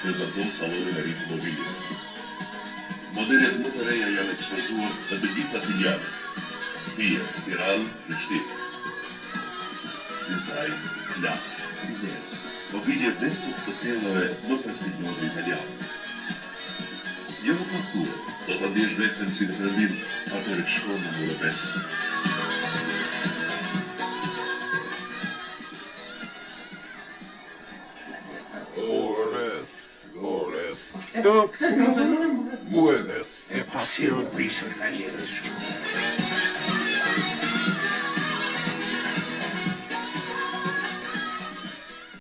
prezanton sallonin e ri të mobilit. Modelet më të reja janë ekspozuar në të gjitha filialet. Fiat, Tiranë, Prishtinë. Dizajn, klas, kujdes. Mobilje veshur të tellave më prestigjioze italiane. Jo më fakturë, do të ndjesh veten si në perëndim, atëherë shkon në Budapest. Mueves. Pasión prisionera.